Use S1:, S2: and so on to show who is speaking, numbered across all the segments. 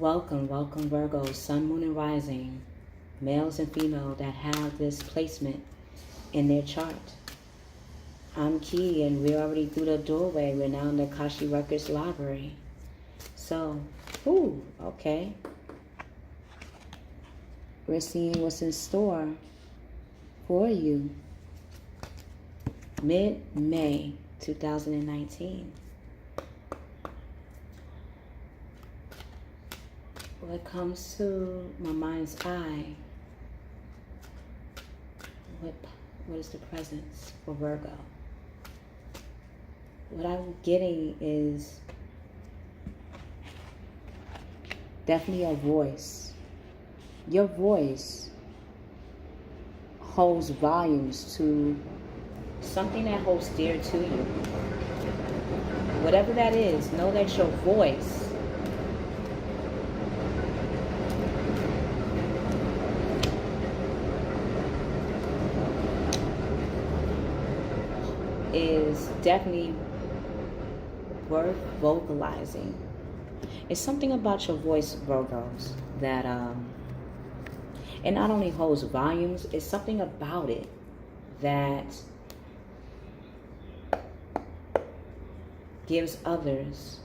S1: Welcome, welcome Virgos, Sun, Moon, and Rising, males and female that have this placement in their chart. I'm Key, and we're already through the doorway. We're now in the Akashic Records library. So, okay. We're seeing what's in store for you. Mid-May 2019. What comes to my mind's eye, what is the presence for Virgo? What I'm getting is definitely a voice. Your voice holds volumes to something that holds dear to you. Whatever that is, know that your voice is definitely worth vocalizing. It's something about your voice, Virgos, that it not only holds volumes, it's something about it that gives others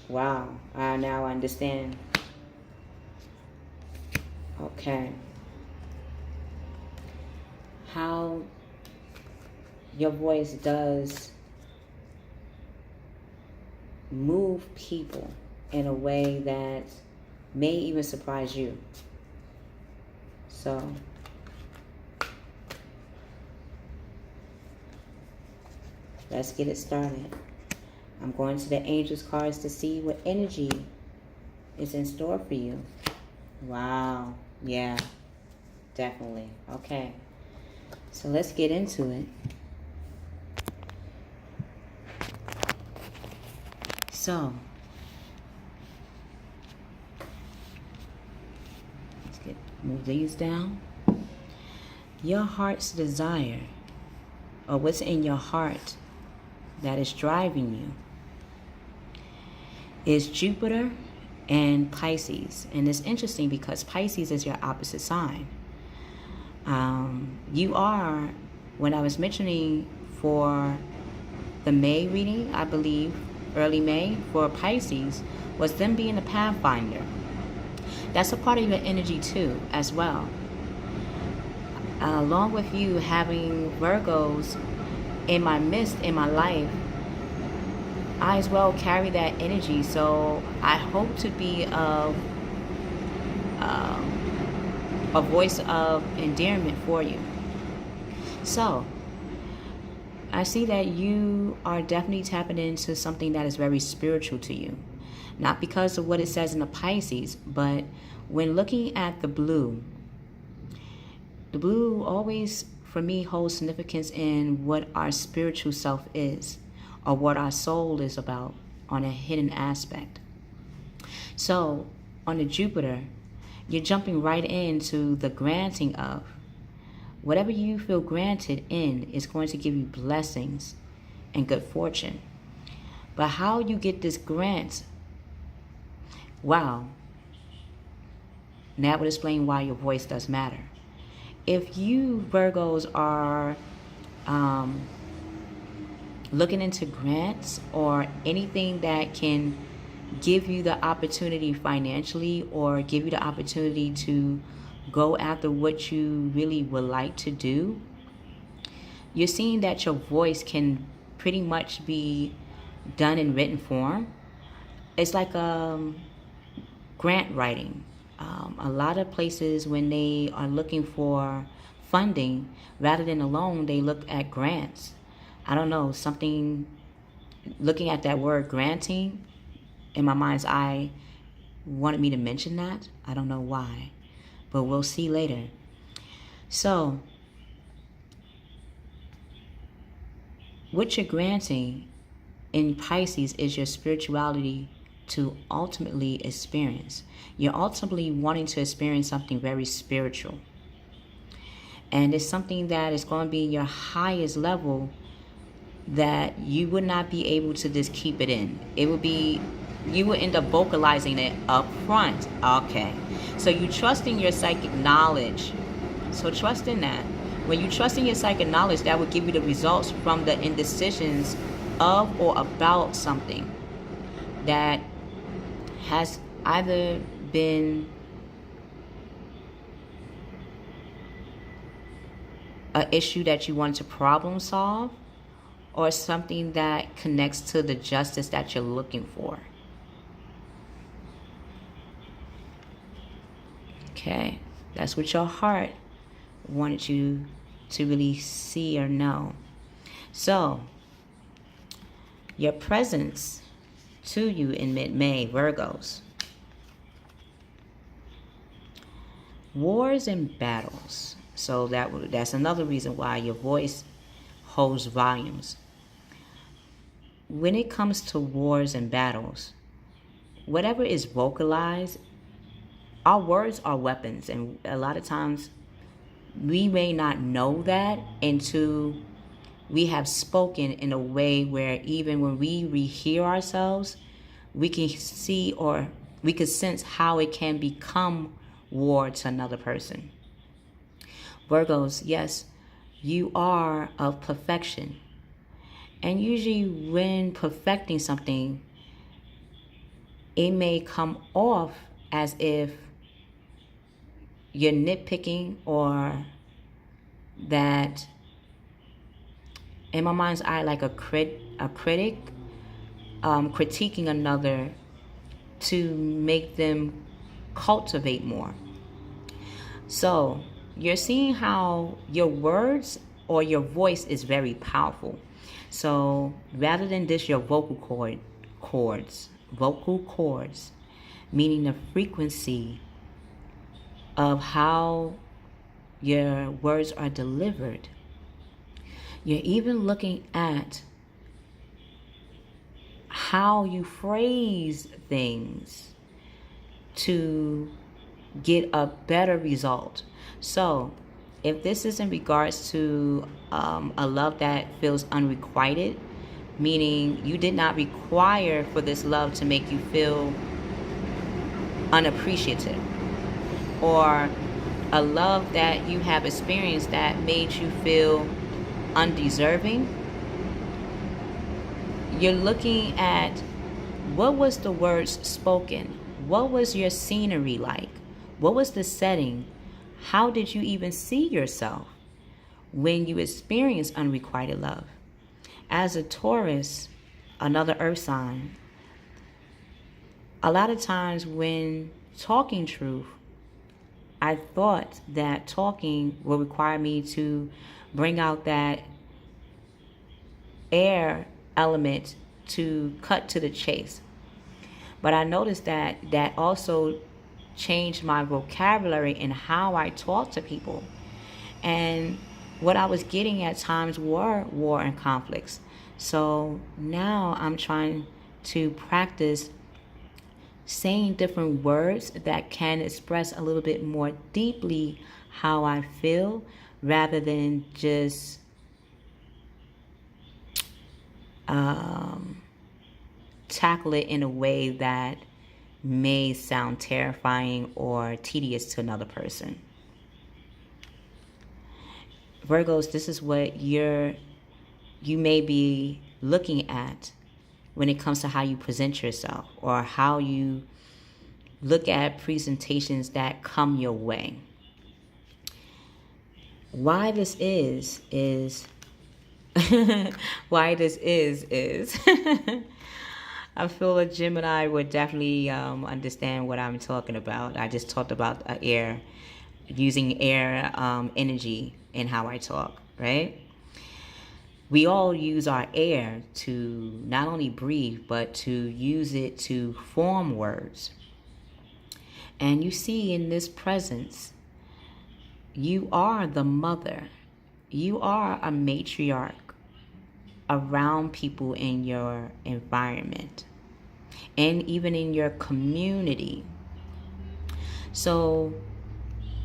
S1: wow, I now understand. Okay. How your voice does move people in a way that may even surprise you. So, let's get it started. I'm going to the Angels cards to see what energy is in store for you. Wow. Yeah, definitely. Okay. So let's get into it. So, move these down. Your heart's desire, or what's in your heart that is driving you, is Jupiter and Pisces. And it's interesting because Pisces is your opposite sign. You are, when I was mentioning for the May reading, I believe, early May, for Pisces, was them being a pathfinder. That's a part of your energy too, as well. Along with you having Virgos in my midst, in my life, I as well carry that energy. So I hope to be a voice of endearment for you. So I see that you are definitely tapping into something that is very spiritual to you. Not because of what it says in the Pisces, but when looking at the blue always, for me, holds significance in what our spiritual self is, or what our soul is about on a hidden aspect. So on the Jupiter, you're jumping right into the granting of whatever you feel granted in is going to give you blessings and good fortune. But how you get this grant, wow, that would explain why your voice does matter. If you Virgos are looking into grants or anything that can give you the opportunity financially, or give you the opportunity to go after what you really would like to do, you're seeing that your voice can pretty much be done in written form. It's like grant writing. A lot of places, when they are looking for funding, rather than a loan, they look at grants. I don't know, something, looking at that word granting, in my mind's eye, wanted me to mention that. I don't know why, but we'll see later. So, what you're granting in Pisces is your spirituality to ultimately experience. You're ultimately wanting to experience something very spiritual. And it's something that is going to be your highest level, that you would not be able to just keep it in. It would be, you would end up vocalizing it up front. Okay. So you trust in your psychic knowledge. So trust in that. When you trust in your psychic knowledge, that will give you the results from the indecisions of or about something that has either been an issue that you want to problem solve, or something that connects to the justice that you're looking for. Okay, that's what your heart wanted you to really see or know. So, your presence to you in mid-May, Virgos. Wars and battles. So that's another reason why your voice holds volumes. When it comes to wars and battles, whatever is vocalized, our words are weapons. And a lot of times we may not know that until we have spoken in a way where even when we rehear ourselves, we can see or we can sense how it can become war to another person. Virgos, yes, you are of perfection. And usually when perfecting something, it may come off as if you're nitpicking, or that, in my mind's eye, like a critic critiquing another to make them cultivate more. So you're seeing how your words or your voice is very powerful. So rather than just your vocal cords, meaning the frequency of how your words are delivered, you're even looking at how you phrase things to get a better result. So if this is in regards to a love that feels unrequited, meaning you did not require for this love to make you feel unappreciative, or a love that you have experienced that made you feel undeserving, you're looking at what was the words spoken, what was your scenery like, what was the setting, how did you even see yourself when you experienced unrequited love. As a Taurus, another earth sign, a lot of times when talking truth, I thought that talking will require me to bring out that air element to cut to the chase. But I noticed that also changed my vocabulary and how I talk to people. And what I was getting at times were war and conflicts. So now I'm trying to practice saying different words that can express a little bit more deeply how I feel, rather than just tackle it in a way that may sound terrifying or tedious to another person. Virgos, this is what you may be looking at when it comes to how you present yourself, or how you look at presentations that come your way. Why this is why this is I feel a Gemini would definitely understand what I'm talking about. I just talked about using air energy in how I talk, right? We all use our air to not only breathe, but to use it to form words. And you see in this presence, you are the mother. You are a matriarch around people in your environment and even in your community. So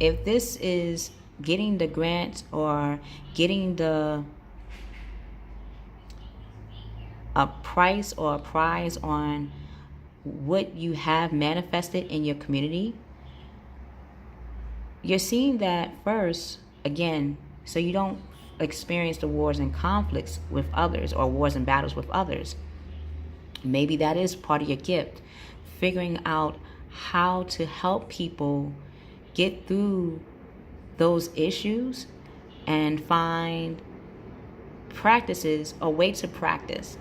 S1: if this is getting the grant or getting a price or a prize on what you have manifested in your community, you're seeing that first, again, so you don't experience the wars and conflicts with others or wars and battles with others. Maybe that is part of your gift, figuring out how to help people get through those issues and find practices, a way to practice.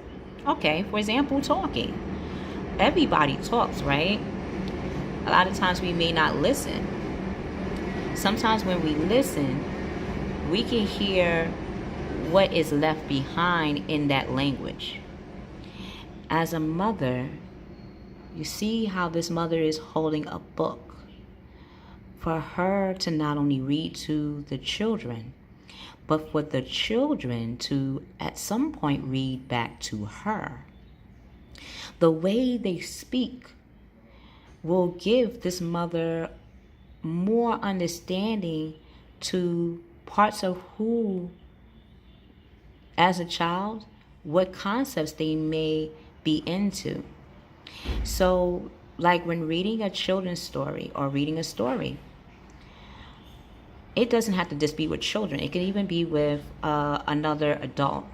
S1: Okay, for example, talking. Everybody talks, right? A lot of times we may not listen. Sometimes when we listen, we can hear what is left behind in that language. As a mother, you see how this mother is holding a book for her to not only read to the children, but for the children to at some point read back to her. The way they speak will give this mother more understanding to parts of who, as a child, what concepts they may be into. So, like when reading a children's story or reading a story, it doesn't have to just be with children. It can even be with another adult.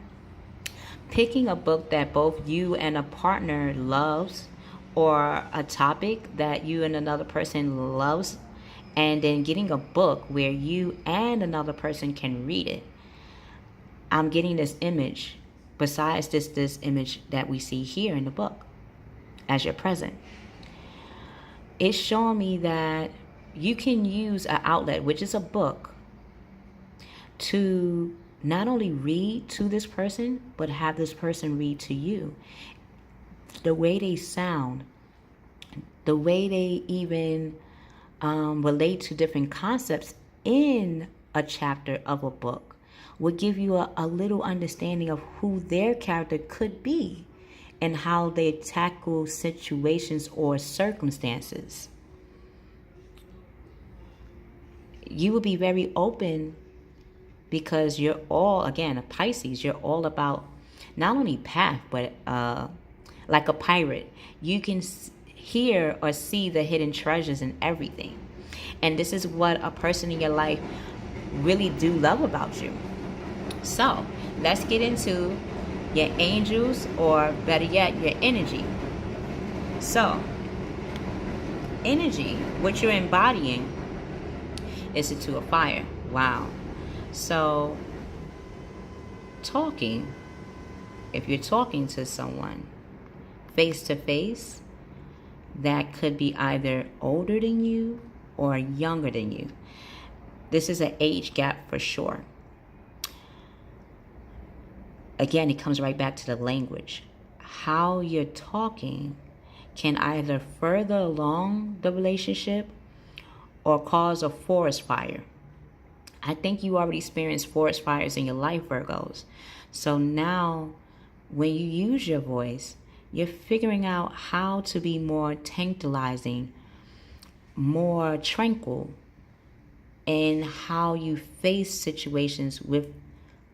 S1: Picking a book that both you and a partner loves, or a topic that you and another person loves, and then getting a book where you and another person can read it. I'm getting this image, besides this image that we see here in the book, as your present. It's showing me that you can use an outlet, which is a book, to not only read to this person, but have this person read to you. The way they sound, the way they even relate to different concepts in a chapter of a book will give you a little understanding of who their character could be and how they tackle situations or circumstances. You will be very open because you're all, again, a Pisces, you're all about not only path, but like a pirate. You can hear or see the hidden treasures in everything. And this is what a person in your life really do love about you. So let's get into your angels, or better yet, your energy. So energy, what you're embodying, is the Two of Fire. Wow. So talking, if you're talking to someone face to face, that could be either older than you or younger than you. This is an age gap for sure. Again, it comes right back to the language. How you're talking can either further along the relationship or cause a forest fire. I think you already experienced forest fires in your life, Virgos. So now, when you use your voice, you're figuring out how to be more tantalizing, more tranquil in how you face situations with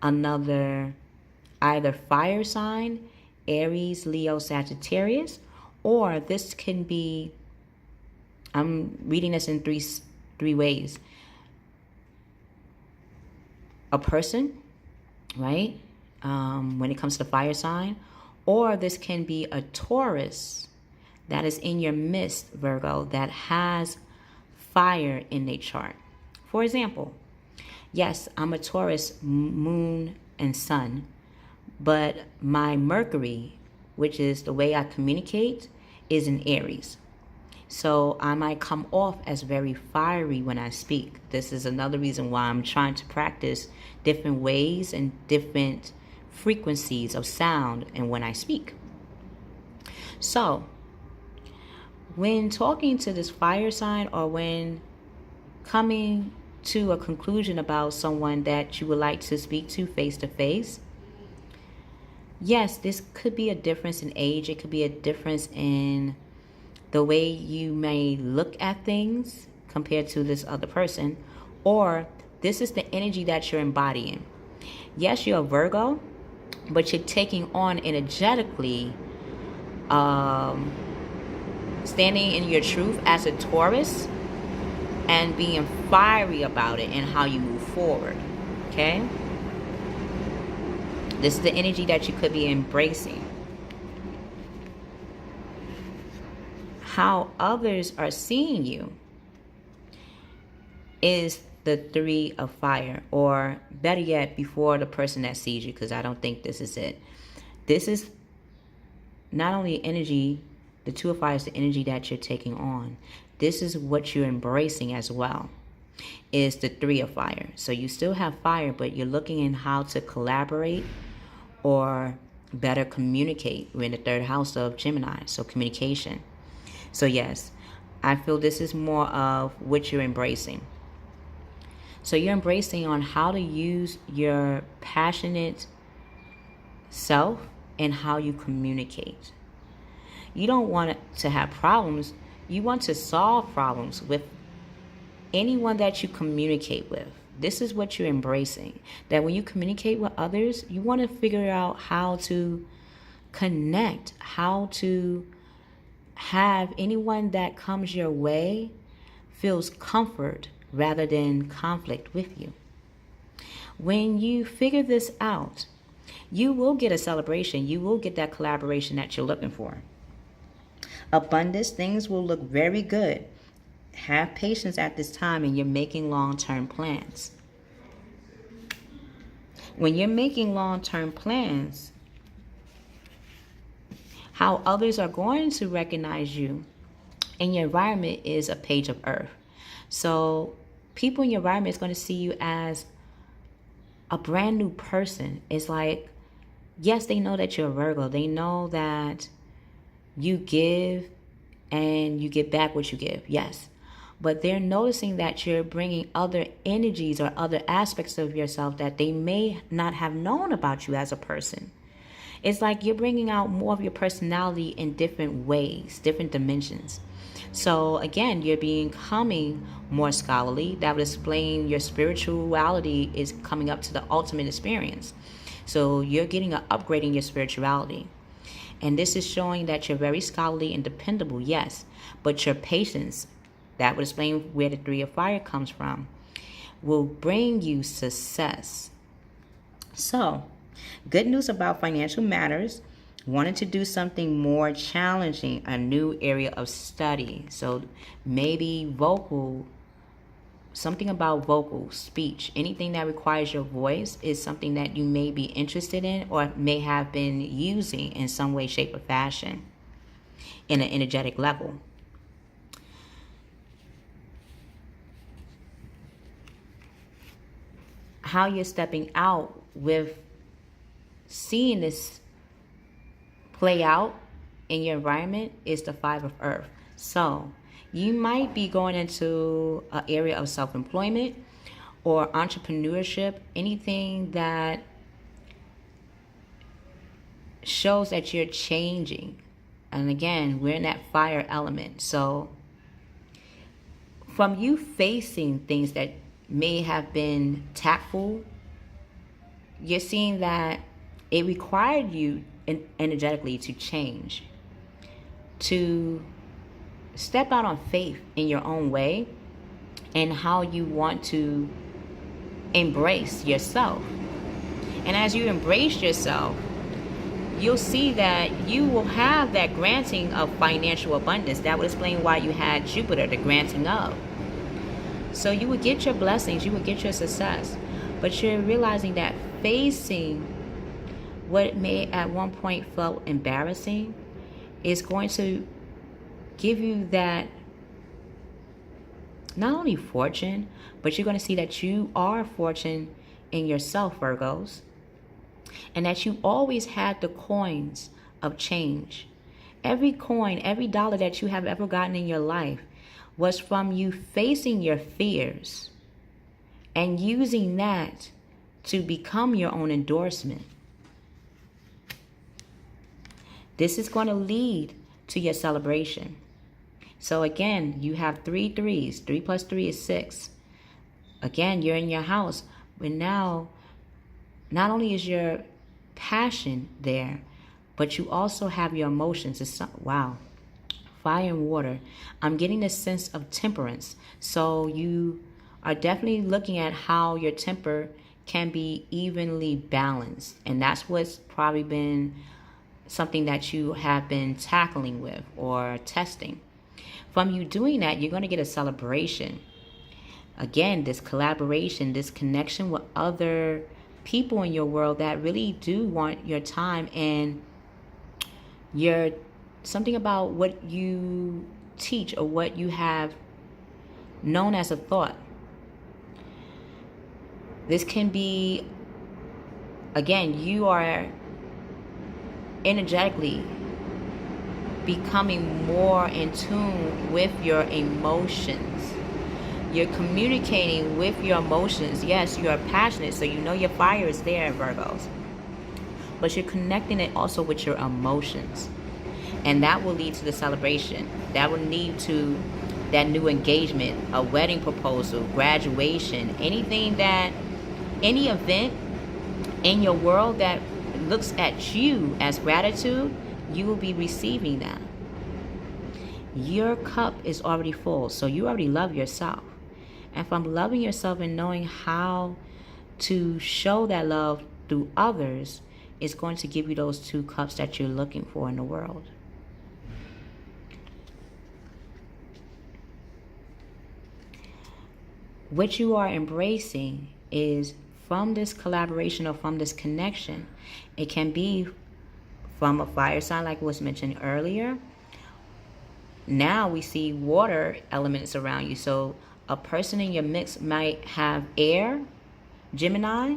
S1: another, either fire sign, Aries, Leo, Sagittarius, or this can be, I'm reading this in three ways. A person, right? When it comes to fire sign, or this can be a Taurus that is in your midst, Virgo, that has fire in their chart. For example, yes, I'm a Taurus moon and sun, but my Mercury, which is the way I communicate, is in Aries. So I might come off as very fiery when I speak. This is another reason why I'm trying to practice different ways and different frequencies of sound and when I speak. So when talking to this fire sign, or when coming to a conclusion about someone that you would like to speak to face, yes, this could be a difference in age. It could be a difference in the way you may look at things compared to this other person, or This is the energy that you're embodying. Yes, you're a Virgo, but you're taking on energetically, standing in your truth as a Taurus and being fiery about it and how you move forward. Okay? This is the energy that you could be embracing. How others are seeing you is the 3 of fire, or better yet, before the person that sees you, because I don't think this is it. This is not only energy, the 2 of fire is the energy that you're taking on. This is what you're embracing as well, is the 3 of fire. So you still have fire, but you're looking in how to collaborate or better communicate. We're in the 3rd house of Gemini, so communication. So yes, I feel this is more of what you're embracing. So you're embracing on how to use your passionate self and how you communicate. You don't want to have problems. You want to solve problems with anyone that you communicate with. This is what you're embracing. That when you communicate with others, you want to figure out how to connect, how to have anyone that comes your way feels comfort rather than conflict with you. When you figure this out, you will get a celebration. You will get that collaboration that you're looking for. Abundance, things will look very good. Have patience at this time, and you're making long-term plans. When you're making long-term plans, how others are going to recognize you in your environment is a page of earth. So people in your environment is going to see you as a brand new person. It's like, yes, they know that you're a Virgo. They know that you give and you get back what you give. Yes. But they're noticing that you're bringing other energies or other aspects of yourself that they may not have known about you as a person. It's like you're bringing out more of your personality in different ways, different dimensions. So again, you're becoming more scholarly. That would explain your spirituality is coming up to the ultimate experience. So you're getting an upgrade in your spirituality. And this is showing that you're very scholarly and dependable, yes. But your patience, that would explain where the 3 of fire comes from, will bring you success. So, good news about financial matters. Wanted to do something more challenging, a new area of study. So maybe vocal, something about vocal, speech, anything that requires your voice is something that you may be interested in or may have been using in some way, shape, or fashion in an energetic level. How you're stepping out with seeing this play out in your environment is the 5 of earth. So you might be going into an area of self-employment or entrepreneurship, anything that shows that you're changing. And again, we're in that fire element. So from you facing things that may have been tactful, you're seeing that it required you energetically to change, to step out on faith in your own way and how you want to embrace yourself. And as you embrace yourself, you'll see that you will have that granting of financial abundance. That would explain why you had Jupiter, the granting of. So you would get your blessings, you would get your success, but you're realizing that facing what may at one point felt embarrassing is going to give you that not only fortune, but you're going to see that you are fortune in yourself, Virgos, and that you always had the coins of change. Every coin, every dollar that you have ever gotten in your life was from you facing your fears and using that to become your own endorsement. This is going to lead to your celebration. So again, you have 3 threes. 3 plus 3 is 6. Again, you're in your house, but now not only is your passion there, but you also have your emotions. Wow. Fire and water. I'm getting this sense of temperance. So you are definitely looking at how your temper can be evenly balanced. And that's what's probably been something that you have been tackling with or testing. From you doing that, you're going to get a celebration. Again, this collaboration, this connection with other people in your world that really do want your time, and your something about what you teach or what you have known as a thought. This can be, again, you are energetically becoming more in tune with your emotions. You're communicating with your emotions. Yes, you are passionate, so you know your fire is there, Virgos. But you're connecting it also with your emotions. And that will lead to the celebration. That will lead to that new engagement, a wedding proposal, graduation, any event in your world that looks at you as gratitude, you will be receiving that. Your cup is already full, so you already love yourself. And from loving yourself and knowing how to show that love through others, is going to give you those 2 cups that you're looking for in the world. What you are embracing is from this collaboration or from this connection. It can be from a fire sign like was mentioned earlier. Now we see water elements around you. So a person in your mix might have air, Gemini,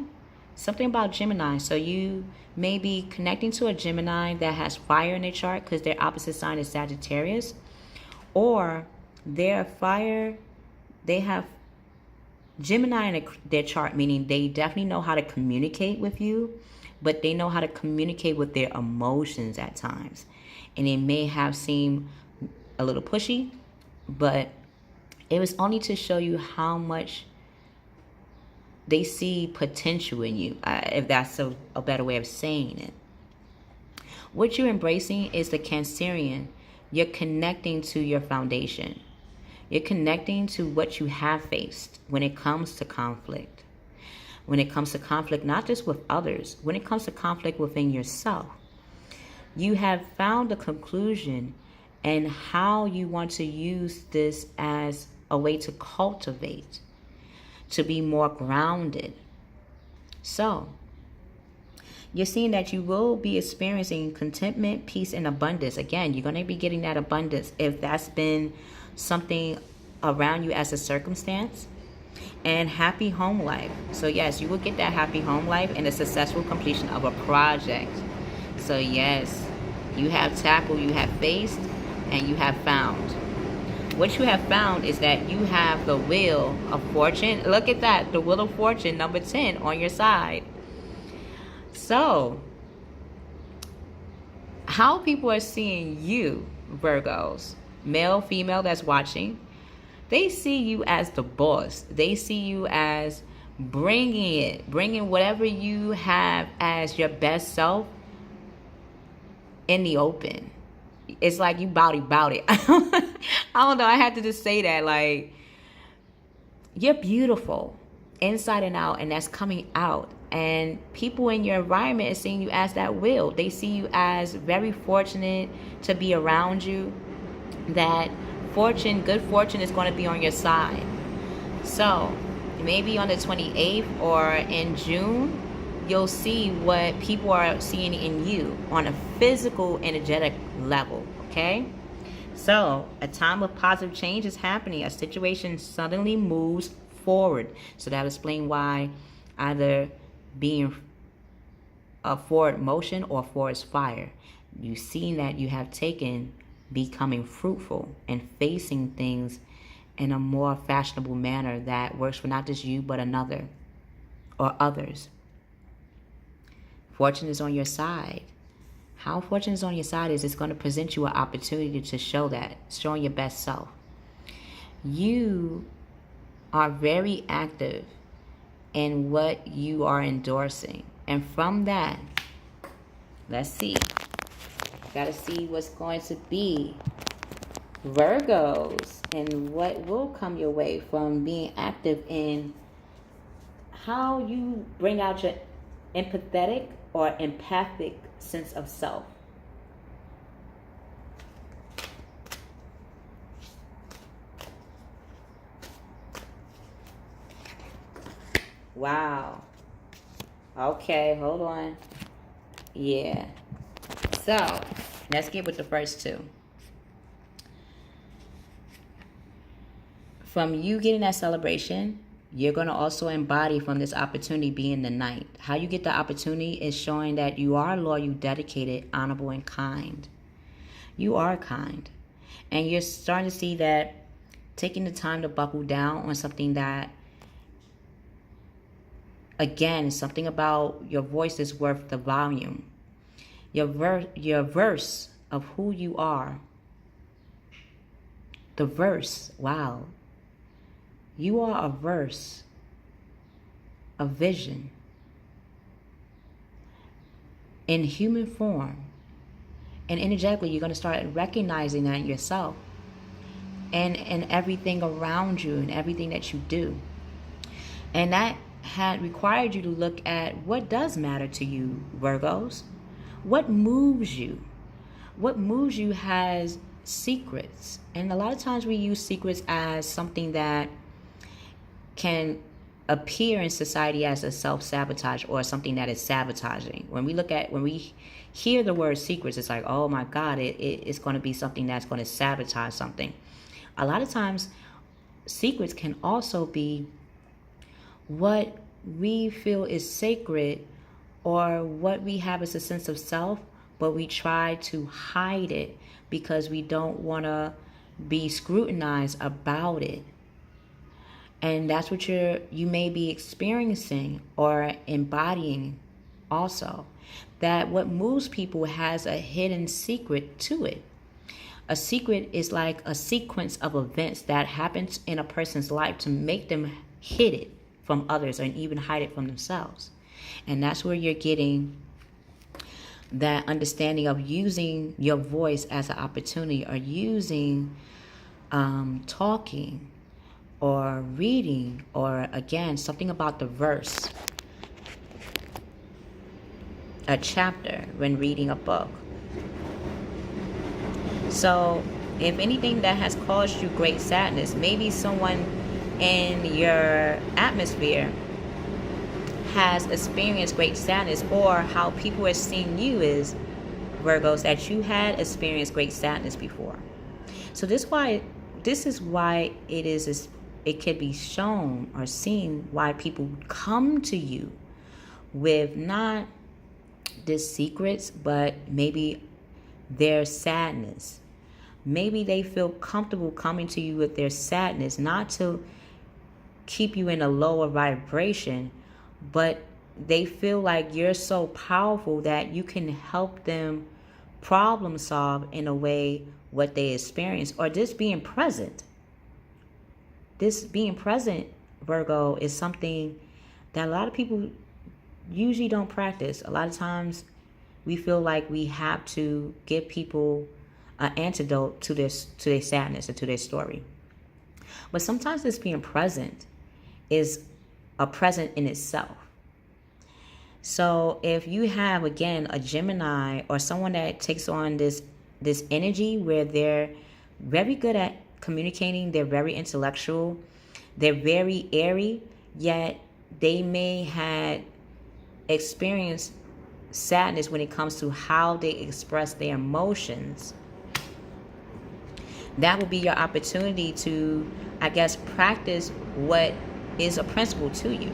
S1: something about Gemini. So you may be connecting to a Gemini that has fire in their chart because their opposite sign is Sagittarius. Or their fire, they have Gemini in their chart, meaning they definitely know how to communicate with you, but they know how to communicate with their emotions at times. And it may have seemed a little pushy, but it was only to show you how much they see potential in you, if that's a better way of saying it. What you're embracing is the Cancerian. You're connecting to your foundation. You're connecting to what you have faced when it comes to conflict. When it comes to conflict, not just with others, when it comes to conflict within yourself. You have found a conclusion and how you want to use this as a way to cultivate, to be more grounded. So, you're seeing that you will be experiencing contentment, peace, and abundance. Again, you're going to be getting that abundance if that's been something around you as a circumstance. And happy home life. So yes, you will get that happy home life and a successful completion of a project. So yes, you have tackled, you have faced, and you have found. What you have found is that you have the wheel of fortune. Look at that, the wheel of fortune, number 10 on your side. So, how people are seeing you, Virgos, male, female that's watching, they see you as the boss. They see you as bringing whatever you have as your best self in the open. It's like you bout it. I don't know. I had to just say that. Like, you're beautiful inside and out, and that's coming out. And people in your environment are seeing you as that will. They see you as very fortunate to be around you. That fortune, good fortune is going to be on your side. So maybe on the 28th or in June, you'll see what people are seeing in you on a physical, energetic level, okay? So a time of positive change is happening. A situation suddenly moves forward. So that'll explain why either being a forward motion or forward fire. You've seen that you have taken becoming fruitful and facing things in a more fashionable manner that works for not just you but another or others. Fortune is on your side. How fortune is on your side is it's going to present you an opportunity to show that, showing your best self. You are very active in what you are endorsing. And from that, let's see. Gotta see what's going to be Virgos and what will come your way from being active in how you bring out your empathetic or empathic sense of self. Wow. Okay, hold on. Yeah. So, let's get with the first two. From you getting that celebration, you're going to also embody from this opportunity being the knight. How you get the opportunity is showing that you are loyal, dedicated, honorable, and kind. You are kind. And you're starting to see that taking the time to buckle down on something that, again, something about your voice is worth the volume. Your verse of who you are. The verse, wow. You are a verse, a vision in human form. And energetically, you're going to start recognizing that in yourself and everything around you and everything that you do. And that had required you to look at what does matter to you, Virgos. What moves you? What moves you has secrets. And a lot of times we use secrets as something that can appear in society as a self-sabotage or something that is sabotaging. When we hear the word secrets, it's like, oh my God, it's going to be something that's going to sabotage something. A lot of times secrets can also be what we feel is sacred or what we have as a sense of self, but we try to hide it because we don't want to be scrutinized about it. And that's what you may be experiencing or embodying also. That what moves people has a hidden secret to it. A secret is like a sequence of events that happens in a person's life to make them hid it from others and even hide it from themselves. And that's where you're getting that understanding of using your voice as an opportunity or using talking or reading, or again, something about the verse, a chapter when reading a book. So if anything that has caused you great sadness, maybe someone in your atmosphere has experienced great sadness, or how people are seeing you is, Virgos, that you had experienced great sadness before. So this is why it can be shown or seen why people come to you with not the secrets, but maybe their sadness. Maybe they feel comfortable coming to you with their sadness, not to keep you in a lower vibration, but they feel like you're so powerful that you can help them problem solve in a way what they experience, or just being present. This being present, Virgo, is something that a lot of people usually don't practice. A lot of times we feel like we have to give people an antidote to their sadness or to their story. But sometimes this being present is a present in itself. So if you have, again, a Gemini or someone that takes on this energy where they're very good at communicating, they're very intellectual, they're very airy, yet they may have experienced sadness when it comes to how they express their emotions. That will be your opportunity to, I guess, practice what is a principle to you.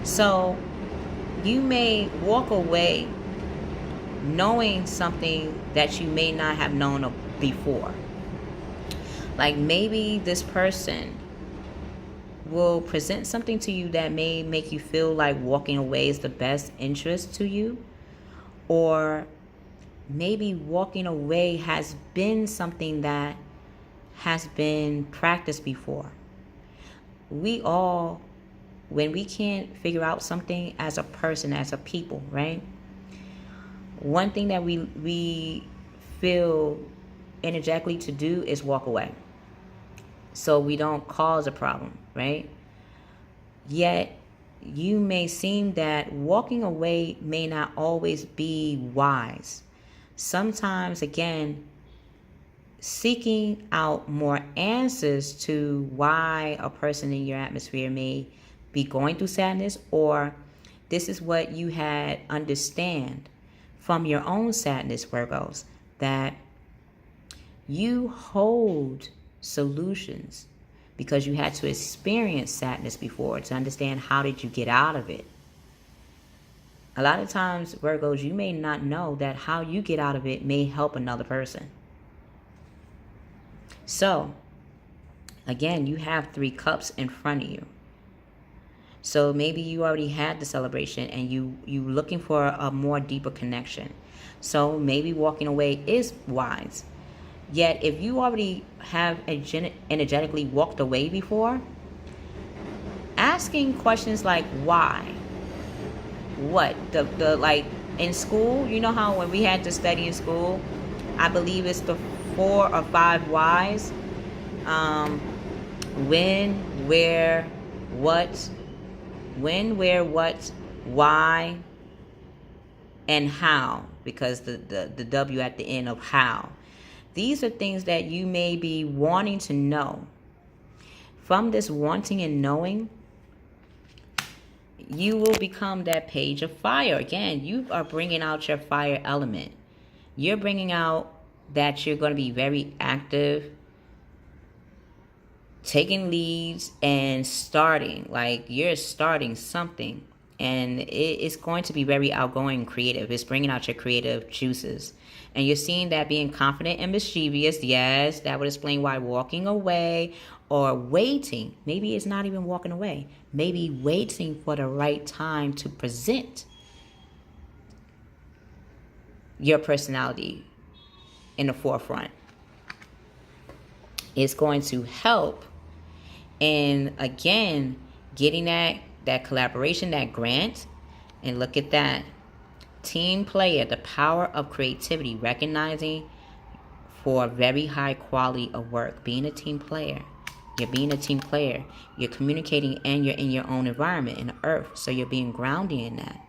S1: So you may walk away knowing something that you may not have known before. Like maybe this person will present something to you that may make you feel like walking away is the best interest to you. Or maybe walking away has been something that has been practiced before. we all, when we can't figure out something as a person, as a people, right? One thing that we feel energetically to do is walk away, so we don't cause a problem, right? Yet you may seem that walking away may not always be wise. Sometimes, again, seeking out more answers to why a person in your atmosphere may be going through sadness, or this is what you had understand from your own sadness, Virgos, that you hold solutions because you had to experience sadness before to understand how did you get out of it. A lot of times, Virgos, you may not know that how you get out of it may help another person. So, again, you have 3 cups in front of you. So maybe you already had the celebration and you looking for a more deeper connection. So maybe walking away is wise. Yet if you already have energetically walked away before, asking questions like why, what, the like in school, you know how when we had to study in school, I believe it's the 4 or 5 whys. When, where, what, why, and how, because the W at the end of how. These are things that you may be wanting to know. From this wanting and knowing, you will become that page of fire. Again, you are bringing out your fire element. You're bringing out that you're going to be very active, taking leads and starting. Like you're starting something. And it's going to be very outgoing and creative. It's bringing out your creative juices. And you're seeing that being confident and mischievous. Yes, that would explain why walking away or waiting. Maybe it's not even walking away. Maybe waiting for the right time to present your personality in the forefront. It's going to help. And again, getting that collaboration, that grant, and look at that. Team player, the power of creativity, recognizing for very high quality of work. Being a team player. You're being a team player. You're communicating and you're in your own environment, in the earth. So you're being grounded in that.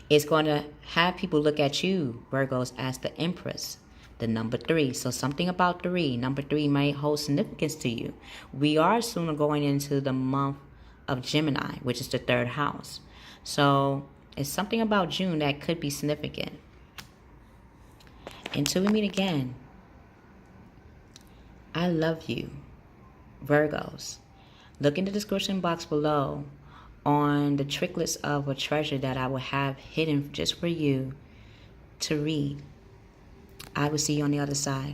S1: It's going to have people look at you, Virgos, as the Empress. The number 3. So something about 3. Number 3 might hold significance to you. We are soon going into the month of Gemini, which is the 3rd house. So it's something about June that could be significant. Until we meet again, I love you, Virgos. Look in the description box below on the tricklets of a treasure that I will have hidden just for you to read. I will see you on the other side.